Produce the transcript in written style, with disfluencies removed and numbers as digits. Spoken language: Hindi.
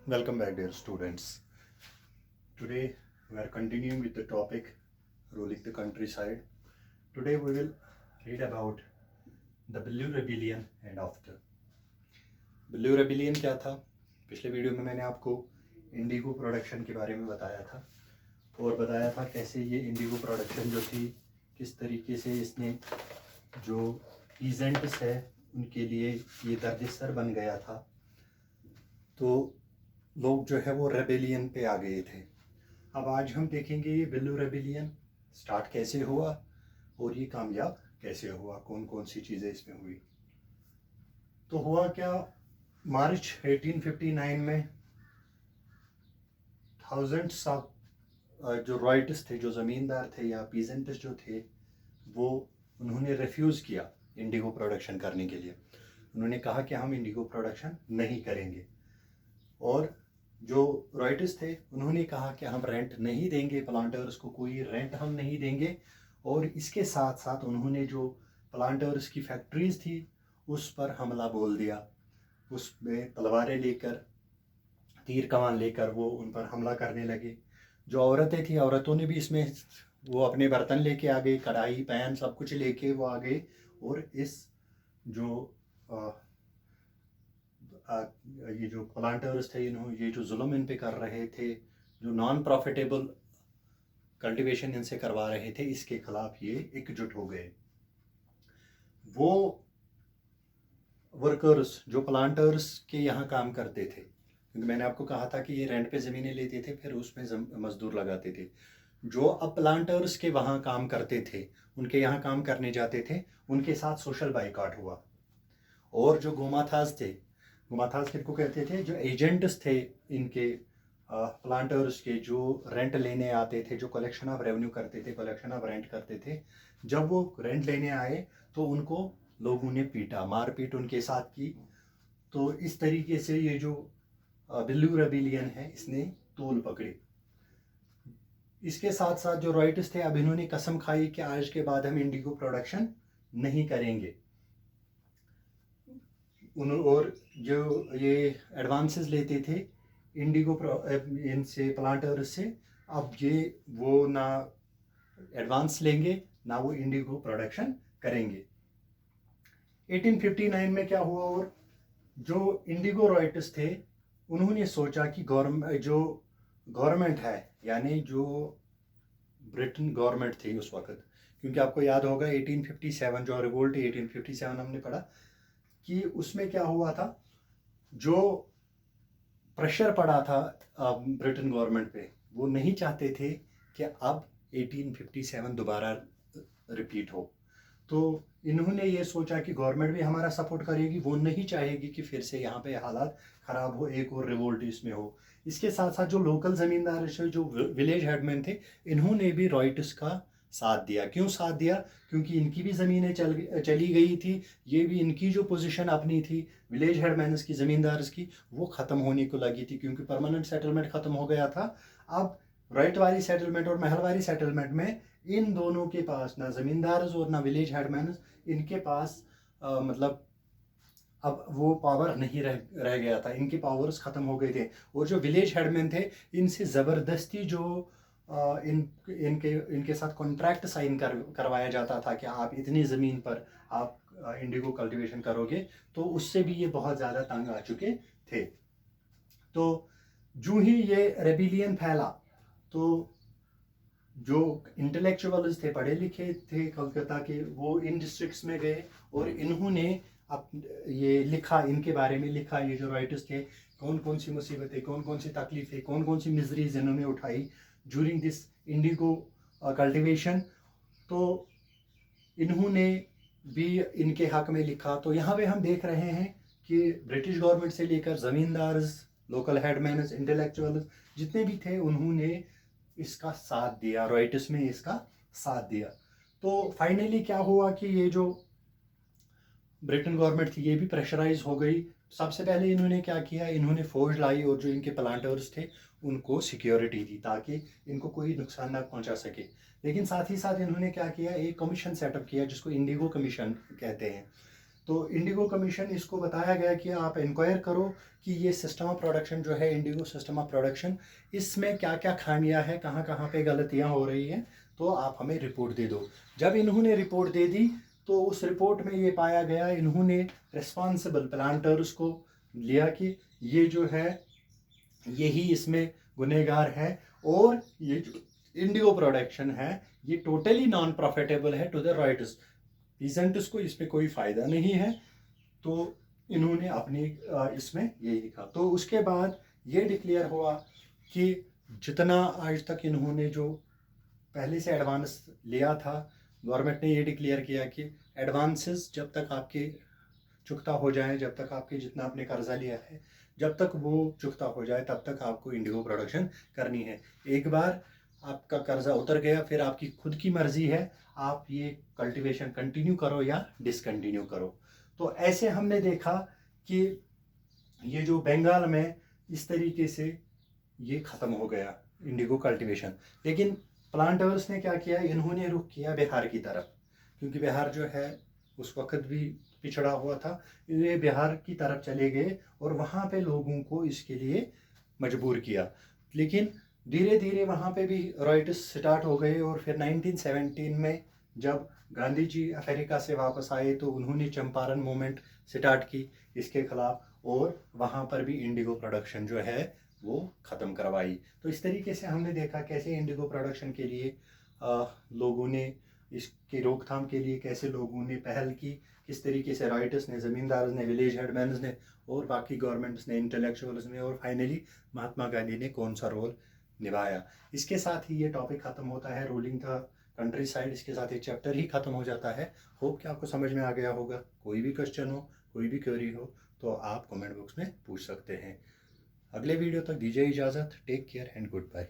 Welcome back, dear students. Today we are continuing with the topic ruling the countryside. Today we will read about the Blue Rebellion and after. Blue Rebellion क्या था? पिछले वीडियो में मैंने आपको इंडिगो प्रोडक्शन के बारे में बताया था और बताया था कैसे ये इंडिगो प्रोडक्शन जो थी किस तरीके से इसने जो पीजेंट्स है उनके लिए ये दर्द-ए-सर बन गया था। तो लोग जो है वो रेबेलियन पे आ गए थे। अब आज हम देखेंगे ये ब्लू रेबेलियन स्टार्ट कैसे हुआ और ये कामयाब कैसे हुआ, कौन कौन सी चीज़ें इसमें हुई। तो हुआ क्या, मार्च 1859 में थाउजेंड्स ऑफ जो रॉयट्स थे, जो ज़मींदार थे या पीजेंट्स जो थे, वो उन्होंने रिफ्यूज़ किया इंडिगो प्रोडक्शन करने के लिए। उन्होंने कहा कि हम इंडिगो प्रोडक्शन नहीं करेंगे। और जो रॉयट्स थे उन्होंने कहा कि हम रेंट नहीं देंगे, प्लांटर्स को कोई रेंट हम नहीं देंगे। और इसके साथ साथ उन्होंने जो प्लांटर्स की फैक्ट्रीज थी उस पर हमला बोल दिया। उसमें तलवारें लेकर, तीर कमान लेकर वो उन पर हमला करने लगे। जो औरतें थी, औरतों ने भी इसमें वो अपने बर्तन लेके आ गए, कढ़ाई पैन सब कुछ लेके वो आ गए। और इस जो ये जो प्लांटर्स थे, ये जो जुल्म इन पे कर रहे थे, जो नॉन प्रॉफिटेबल कल्टीवेशन इनसे करवा रहे थे, इसके खिलाफ ये एकजुट हो गए। वो वर्कर्स जो प्लांटर्स के यहाँ काम करते थे, क्योंकि मैंने आपको कहा था कि ये रेंट पे ज़मीनें लेते थे फिर उसमें मजदूर लगाते थे। जो अब प्लांटर्स के वहाँ काम करते थे, उनके यहाँ काम करने जाते थे, उनके साथ सोशल बाइकआउट हुआ। और जो गोमाथास थे, गोमाथास किनको कहते थे, जो एजेंट्स थे इनके प्लांटर्स के, जो रेंट लेने आते थे, जो कलेक्शन ऑफ रेवेन्यू करते थे, कलेक्शन ऑफ रेंट करते थे, जब वो रेंट लेने आए तो उनको लोगों ने पीटा, मारपीट उनके साथ की। तो इस तरीके से ये जो ब्लू रेबेलियन है इसने तूल पकड़ी। इसके साथ साथ जो रॉयट्स थे, अब इन्होंने कसम खाई कि आज के बाद हम इंडिगो प्रोडक्शन नहीं करेंगे। और जो ये एडवांसेस लेते थे इंडिगो इनसे, प्लांटर्स से, अब ये वो ना एडवांस लेंगे ना वो इंडिगो प्रोडक्शन करेंगे। 1859 में क्या हुआ, और जो इंडिगो रॉयट्स थे उन्होंने सोचा कि गवर्नमेंट है, यानी जो ब्रिटेन गवर्नमेंट थी उस वक्त, क्योंकि आपको याद होगा 1857 जो रिवोल्ट 1857 हमने पढ़ा कि उसमें क्या हुआ था, जो प्रेशर पड़ा था ब्रिटेन गवर्नमेंट पे, वो नहीं चाहते थे कि अब 1857 दोबारा रिपीट हो। तो इन्होंने ये सोचा कि गवर्नमेंट भी हमारा सपोर्ट करेगी, वो नहीं चाहेगी कि फिर से यहाँ पे हालात ख़राब हो, एक और रिवोल्ट इसमें हो। इसके साथ साथ जो लोकल ज़मींदार थे, जो विलेज हेडमैन थे, इन्होंने भी रॉयट्स का साथ दिया। क्यों साथ दिया? क्योंकि इनकी भी ज़मीनें चली गई थी, ये भी इनकी जो पोजीशन अपनी थी विलेज हेडमैन्स की, ज़मींदार्स की, वो ख़त्म होने को लगी थी, क्योंकि परमानेंट सेटलमेंट ख़त्म हो गया था। अब राइट वाली सेटलमेंट और महल वाली सेटलमेंट में इन दोनों के पास ना ज़मींदार्स और ना विलेज हेडमैन्स, इनके पास मतलब अब वो पावर नहीं रह गया था, इनके पावर्स ख़त्म हो गए थे। और जो विलेज हेडमैन थे, इनसे ज़बरदस्ती जो इनके साथ कॉन्ट्रैक्ट साइन करवाया जाता था कि आप इतनी ज़मीन पर आप इंडिगो कल्टीवेशन करोगे, तो उससे भी ये बहुत ज़्यादा तंग आ चुके थे। तो जो ही ये रेबिलियन फैला, तो जो इंटेलेक्चुअल्स थे, पढ़े लिखे थे कलकत्ता के, वो इन डिस्ट्रिक्ट्स में गए और इन्होंने ये लिखा, इनके बारे में लिखा, ये जो राइटर्स थे, कौन कौन सी मुसीबतें, कौन कौन सी तकलीफें, कौन कौन सी मिजरीज इन्होंने उठाई ड्यूरिंग दिस इंडिगो कल्टीवेशन। तो इन्होंने भी इनके हक में लिखा। तो यहाँ पे हम देख रहे हैं कि ब्रिटिश गवर्नमेंट से लेकर ज़मींदार्स, लोकल हेडमैन्स, इंटेलेक्चुअल्स जितने भी थे, उन्होंने इसका साथ दिया, रॉयट्स में इसका साथ दिया। तो फाइनली क्या हुआ कि ये जो ब्रिटेन गवर्नमेंट थी ये भी प्रेशराइज हो गई। सबसे पहले इन्होंने क्या किया, इन्होंने फौज लाई और जो इनके प्लांटर्स थे उनको सिक्योरिटी दी ताकि इनको कोई नुकसान ना पहुंचा सके। लेकिन साथ ही साथ इन्होंने क्या किया, एक कमीशन सेटअप किया जिसको इंडिगो कमीशन कहते हैं। तो इंडिगो कमीशन इसको बताया गया कि आप इंक्वायर करो कि ये सिस्टम ऑफ प्रोडक्शन जो है, इंडिगो सिस्टम ऑफ प्रोडक्शन, इसमें क्या क्या खामियां हैं, कहाँ कहाँ पे गलतियां हो रही हैं, तो आप हमें रिपोर्ट दे दो। जब इन्होंने रिपोर्ट दे दी तो उस रिपोर्ट में ये पाया गया, इन्होंने रिस्पॉन्सिबल प्लांटर्स को लिया कि ये जो है यही इसमें गुनहगार है, और ये जो इंडिगो प्रोडक्शन है ये टोटली नॉन प्रॉफिटेबल है टू द राइटर्स, पीजेंट्स को इसमें कोई फ़ायदा नहीं है। तो इन्होंने अपनी इसमें यही लिखा। तो उसके बाद ये डिक्लेयर हुआ कि जितना आज तक इन्होंने जो पहले से एडवांस लिया था, गवर्नमेंट ने ये डिक्लेयर किया कि एडवांसेस जब तक आपके चुकता हो जाए, जब तक आपके जितना आपने कर्जा लिया है जब तक वो चुकता हो जाए तब तक आपको इंडिगो प्रोडक्शन करनी है। एक बार आपका कर्जा उतर गया फिर आपकी खुद की मर्जी है, आप ये कल्टीवेशन कंटिन्यू करो या डिसकंटिन्यू करो। तो ऐसे हमने देखा कि ये जो बंगाल में इस तरीके से ये ख़त्म हो गया इंडिगो कल्टीवेशन। लेकिन प्लांटर्स ने क्या किया, इन्होंने रुख किया बिहार की तरफ, क्योंकि बिहार जो है उस वक्त भी पिछड़ा हुआ था। ये बिहार की तरफ चले गए और वहाँ पे लोगों को इसके लिए मजबूर किया। लेकिन धीरे धीरे वहाँ पे भी राइट्स स्टार्ट हो गए, और फिर 1917 में जब गांधी जी अमेरिका से वापस आए तो उन्होंने चंपारण मूवमेंट स्टार्ट की इसके खिलाफ, और वहाँ पर भी इंडिगो प्रोडक्शन जो है वो ख़त्म करवाई। तो इस तरीके से हमने देखा कैसे इंडिगो प्रोडक्शन के लिए लोगों ने, इसकी रोकथाम के लिए कैसे लोगों ने पहल की, किस तरीके से राइटर्स ने, ज़मींदारों ने, विलेज हेडमैन्स ने, और बाकी गवर्नमेंट्स ने, इंटेलेक्चुअल्स ने, और फाइनली महात्मा गांधी ने कौन सा रोल निभाया। इसके साथ ही ये टॉपिक ख़त्म होता है, रूलिंग द कंट्री साइड। इसके साथ ये चैप्टर ही ख़त्म हो जाता है। होप कि आपको समझ में आ गया होगा। कोई भी क्वेश्चन हो, कोई भी क्वेरी हो तो आप कमेंट बॉक्स में पूछ सकते हैं। अगले वीडियो तक दीजिए इजाज़त। Take care and good bye.